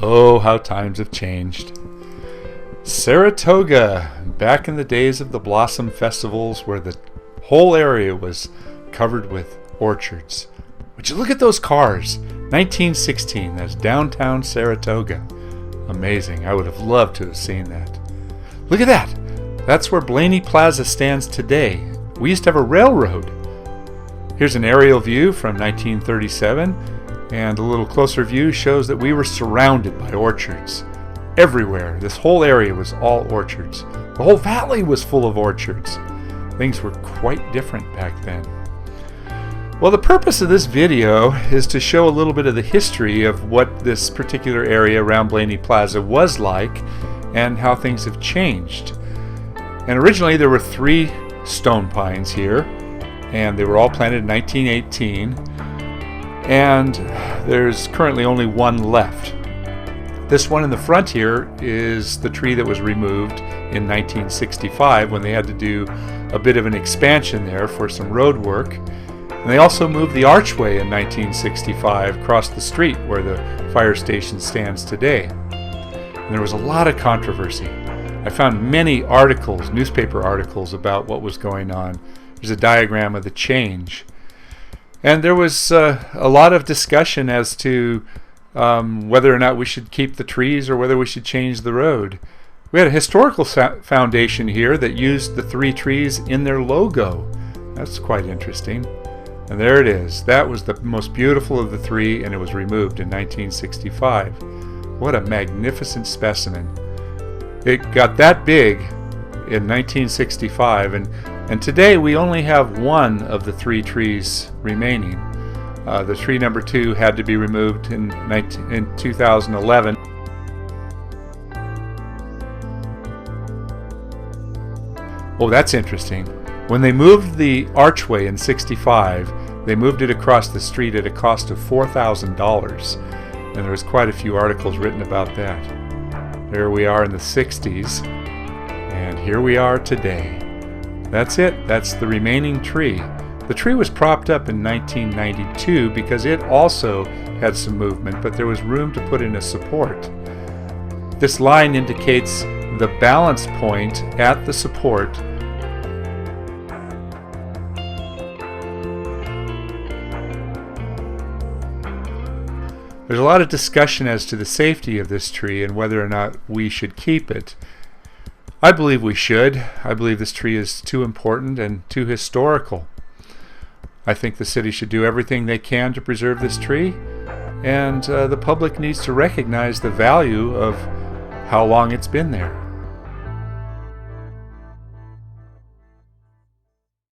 Oh, how times have changed. Saratoga, back in the days of the Blossom Festivals where the whole area was covered with orchards. Would you look at those cars? 1916, that's downtown Saratoga. Amazing. I would have loved to have seen that. Look at that. That's where Blaney Plaza stands today. We used to have a railroad. Here's an aerial view from 1937, and a little closer view shows that we were surrounded by orchards. Everywhere. This whole area was all orchards. The whole valley was full of orchards. Things were quite different back then. Well, the purpose of this video is to show a little bit of the history of what this particular area around Blaney Plaza was like and how things have changed. And originally there were 3 stone pines here, and they were all planted in 1918, and there's currently only one left. This one in the front here is the tree that was removed in 1965 when they had to do a bit of an expansion there for some road work. And they also moved the archway in 1965 across the street where the fire station stands today. And there was a lot of controversy. I found many articles, newspaper articles, about what was going on. There's a diagram of the change. And there was a lot of discussion as to whether or not we should keep the trees or whether we should change the road. We had a historical foundation here that used the 3 trees in their logo. That's quite interesting. And there it is. That was the most beautiful of the 3, and it was removed in 1965. What a magnificent specimen. It got that big in 1965, and today we only have 1 of the 3 trees remaining. The tree number 2 had to be removed in 2011. Oh, that's interesting. When they moved the archway in '65, they moved it across the street at a cost of $4,000. And there was quite a few articles written about that. There we are in the 60s, and here we are today. That's it. That's the remaining tree. The tree was propped up in 1992 because it also had some movement, but there was room to put in a support. This line indicates the balance point at the support. There's a lot of discussion as to the safety of this tree and whether or not we should keep it. I believe we should. I believe this tree is too important and too historical. I think the city should do everything they can to preserve this tree, and the public needs to recognize the value of how long it's been there.